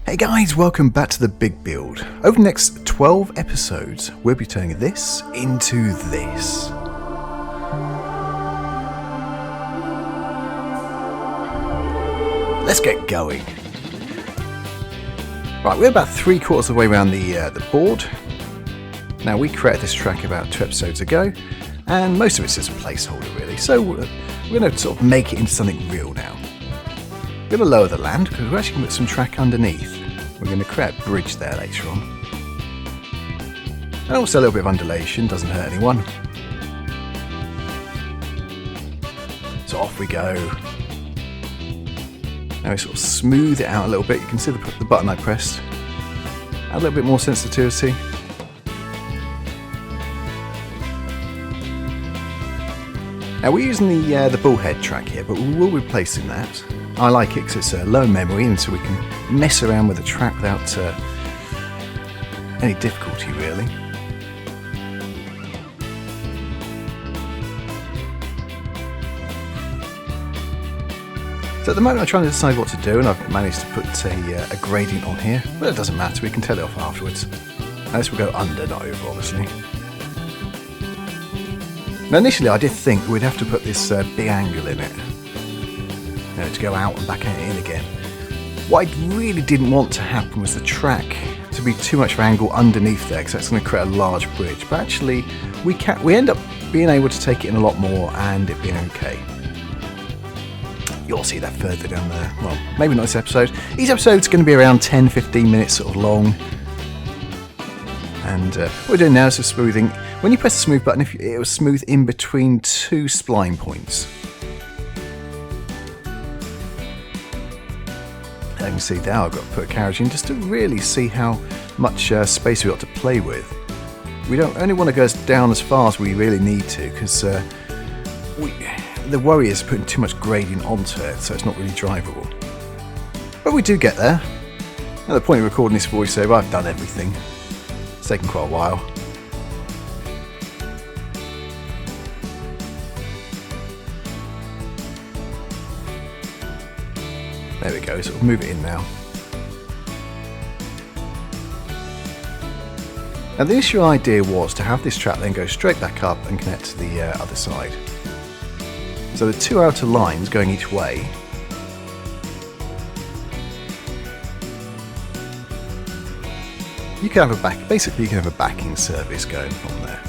Hey guys, welcome back to The Big Build. Over the next 12 episodes, we'll be turning this into this. Let's get going. Right, we're about 3/4 of the way around the board. Now, we created this track about 2 episodes ago, and most of it's just a placeholder really, so we're going to sort of make it into something real now. We're going to lower the land because we're actually going to put some track underneath. We're going to create a bridge there later on. And also a little bit of undulation, doesn't hurt anyone. So off we go. Now we sort of smooth it out a little bit. You can see the button I pressed. Add a little bit more sensitivity. Now we're using the bullhead track here, but we will be replacing that. I like it because it's low memory, and so we can mess around with the track without any difficulty really. So at the moment I'm trying to decide what to do, and I've managed to put a gradient on here, but it doesn't matter, we can tell it off afterwards. Now this will go under, not over obviously. Now initially I did think we'd have to put this big angle in it, to go out and back in again. What I really didn't want to happen was the track to be too much of an angle underneath there, because that's going to create a large bridge. But actually we end up being able to take it in a lot more and it being okay. You'll see that further down there. Well, maybe not this episode. Each episode's going to be around 10-15 minutes sort of long. And what we're doing now is just smoothing. When you press the smooth button, it will smooth in between 2 spline points. You can see now I've got to put a carriage in just to really see how much space we've got to play with. We don't only want to go down as far as we really need to, because the worry is putting too much gradient onto it, so it's not really drivable. But we do get there. At the point of recording this voiceover, I've done everything. It's taken quite a while. There we go, so we'll move it in now. Now the initial idea was to have this track then go straight back up and connect to the other side. So the 2 outer lines going each way. You can have basically you can have a backing service going from there.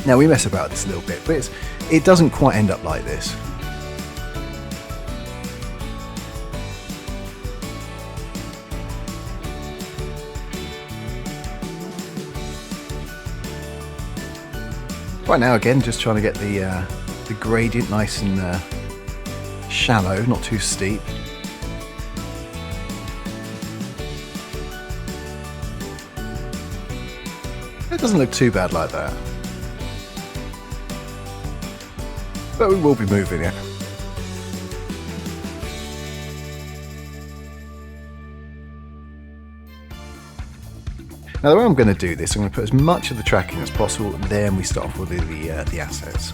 Now we mess about this a little bit, but it doesn't quite end up like this. Right now, again, just trying to get the gradient nice and shallow, not too steep. It doesn't look too bad like that, but we will be moving it. Now the way I'm going to do this, I'm going to put as much of the track in as possible, then we start off with the assets.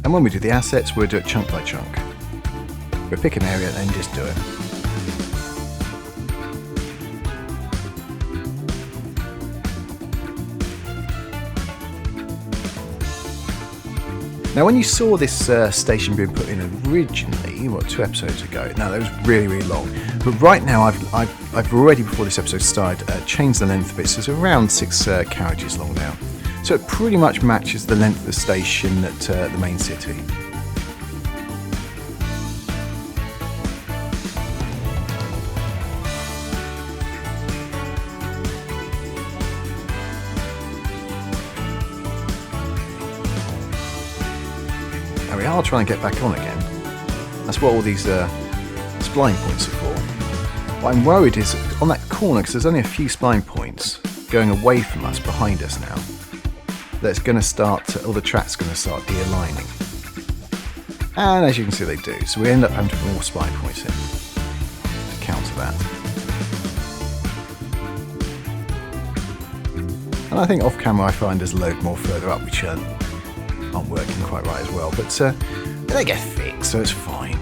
And when we do the assets, we'll do it chunk by chunk. We'll pick an area and then just do it. Now when you saw this station being put in originally, 2 episodes ago, now that was really, really long, but right now I've already, before this episode started, changed the length of it, so it's around 6 carriages long now. So it pretty much matches the length of the station at the main city. I'll try and get back on again. That's what all these spline points are for. What I'm worried is on that corner, because there's only a few spline points going away from us, behind us now, that's going to start, all the track's going to start de-aligning. And as you can see they do, so we end up having to put more spline points in to counter that. And I think off camera I find there's a load more further up which aren't working quite right as well, but they get fixed, so it's fine.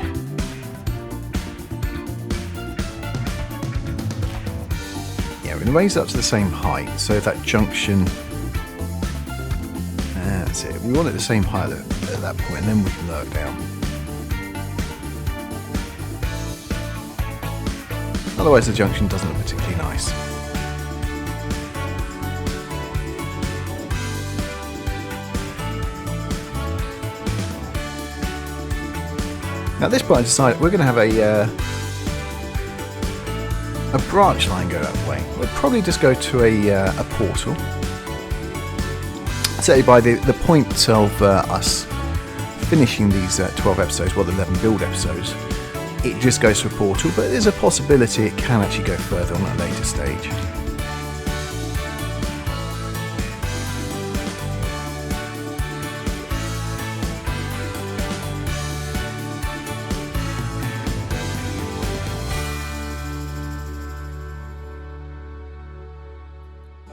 we're going to raise it up to the same height, so that junction, that's it, we want it the same height at that point, and then we can lower it down. Otherwise the junction doesn't look particularly nice. Now at this point I decided we're going to have a branch line go that way. We'll probably just go to a portal. Certainly by the point of us finishing these 12 episodes, well, the 11 build episodes, it just goes to a portal, but there's a possibility it can actually go further on at a later stage.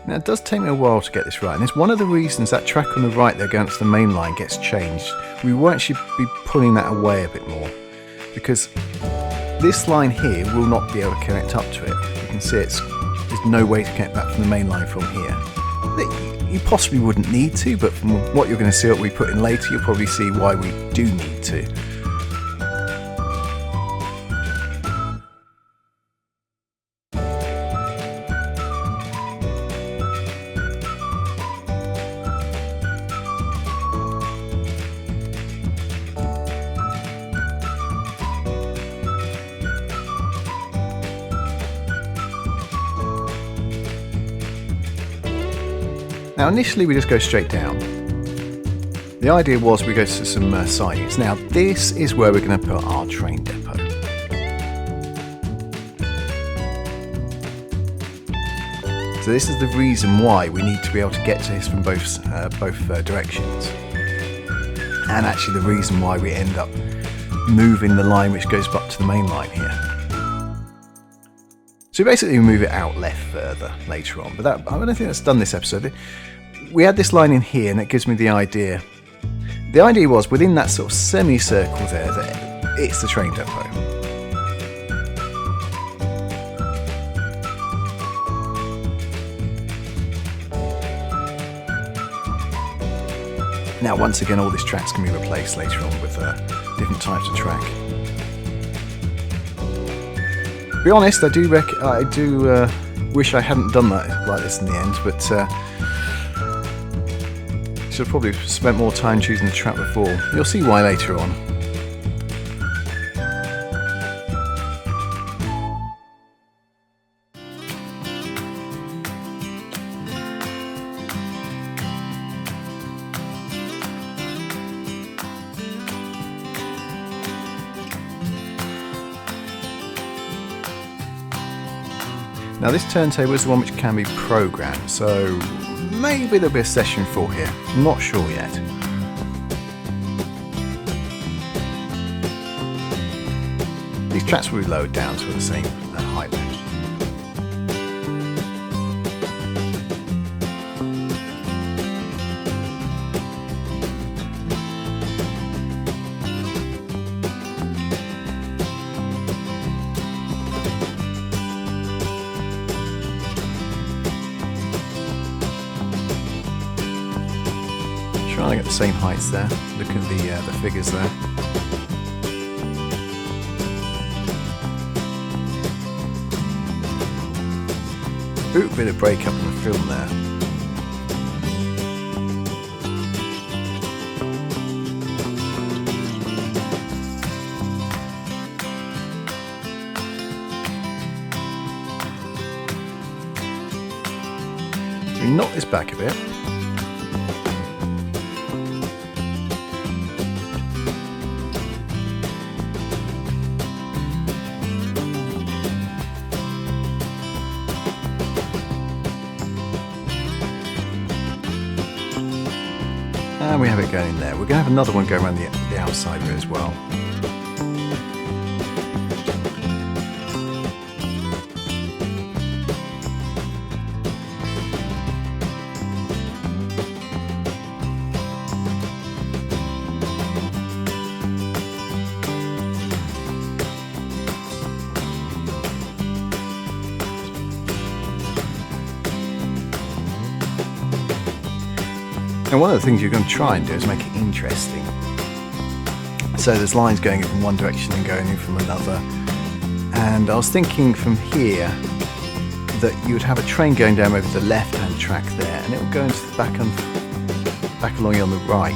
Now it does take me a while to get this right, and it's one of the reasons that track on the right there going to the main line gets changed. We will actually be pulling that away a bit more, because this line here will not be able to connect up to it. You can see there's no way to connect that from the main line from here. You possibly wouldn't need to, but from what you're going to see what we put in later, you'll probably see why we do need to. Now initially we just go straight down. The idea was we go to some sidings. Now this is where we're going to put our train depot. So this is the reason why we need to be able to get to this from both directions. And actually the reason why we end up moving the line which goes up to the main line here. So basically we move it out left further later on, but I don't think that's done this episode. We had this line in here and it gives me the idea. The idea was within that sort of semicircle there that it's the train depot. Now once again all these tracks can be replaced later on with different types of track. To be honest, I do wish I hadn't done that like this in the end, but should have probably spent more time choosing the track before. You'll see why later on. Now this turntable is the one which can be programmed, so maybe there'll be a session 4 here. I'm not sure yet. These tracks will be lowered down to the same height. Trying to get the same heights there. Look at the figures there. Ooh, bit of break up in the film there. So we knock this back a bit. And we have it going in there. We're going to have another one go around the outside of it as well. And one of the things you're going to try and do is make it interesting. So there's lines going in from one direction and going in from another. And I was thinking from here that you would have a train going down over the left-hand track there, and it will go into the back along on the right.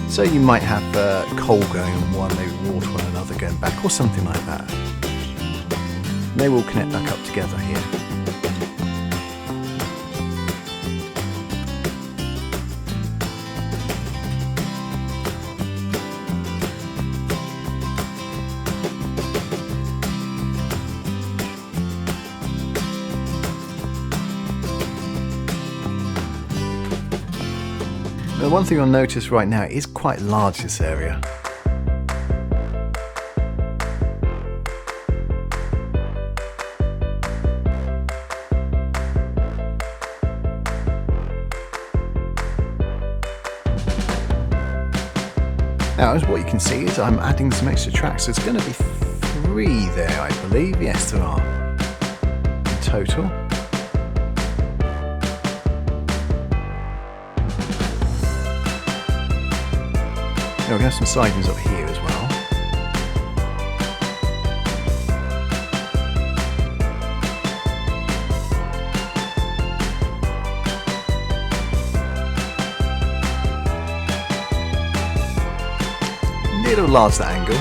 So you might have coal going on one, maybe water on another going back, or something like that. And they will connect back up together here. The one thing you'll notice right now is quite large, this area. Now, as what you can see is I'm adding some extra tracks. There's going to be 3 there, I believe. Yes, there are in total. We're going to have some sidings up here as well. Little large, that angle.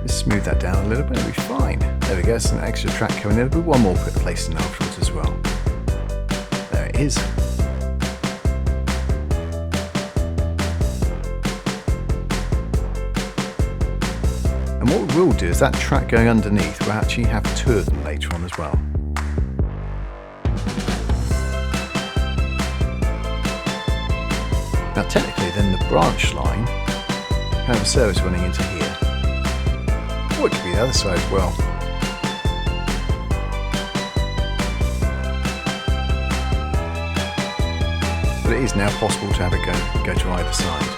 Smooth that down a little bit, it'll be fine. There we go, some extra track coming in. There'll be one more placed in afterwards as well. There it is. And what we will do is that track going underneath, we'll actually have 2 of them later on as well. Now technically then the branch line can have a service running into here. Or it could be the other side as well. But it is now possible to have it go to either side.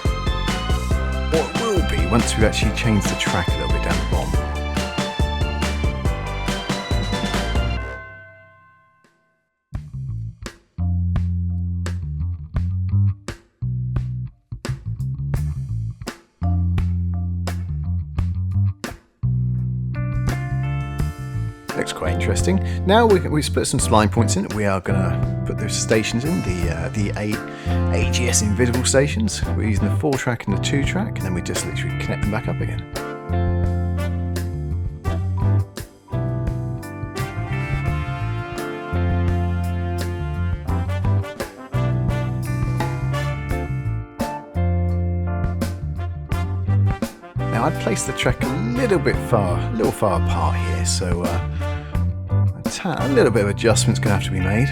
Or it will be once we've actually changed the track a little bit down the bottom. Looks quite interesting. Now we split some spline points in. We are going to put those stations in, the AGS invisible stations. We're using the 4-track and the 2-track, and then we just literally connect them back up again. Now I'd place the track a little far apart here, so a little bit of adjustment's going to have to be made.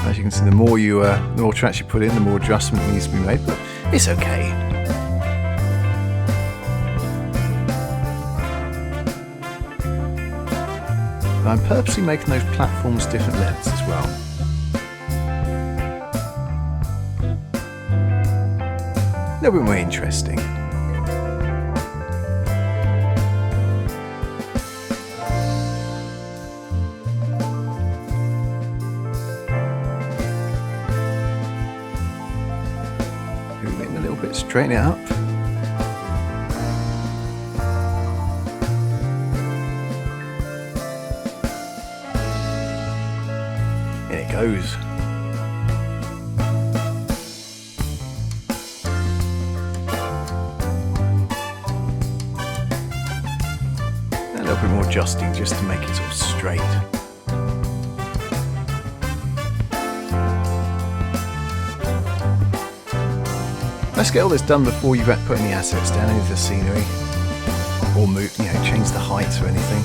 As you can see, the more tracks you put in, the more adjustment needs to be made, but it's okay. And I'm purposely making those platforms different lengths as well. A little bit more interesting. Move it in a little bit, straighten it up. In it goes. A little bit more adjusting just to make it sort of straight. Let's get all this done before you put any assets down, any of the scenery, or move, change the heights or anything.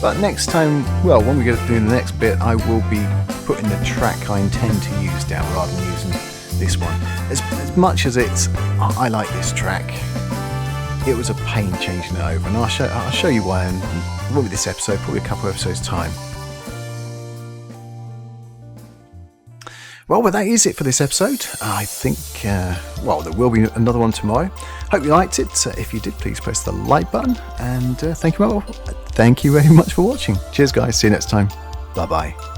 But next time, well, when we get to do the next bit, I will be putting the track I intend to use down rather than using this one. As much as I like this track, it was a pain changing it over, and I'll show you why, and it won't be this episode, probably a couple of episodes time. Well, that is it for this episode. I think, well, there will be another one tomorrow. Hope you liked it. If you did, please press the like button. And thank you very much for watching. Cheers, guys. See you next time. Bye-bye.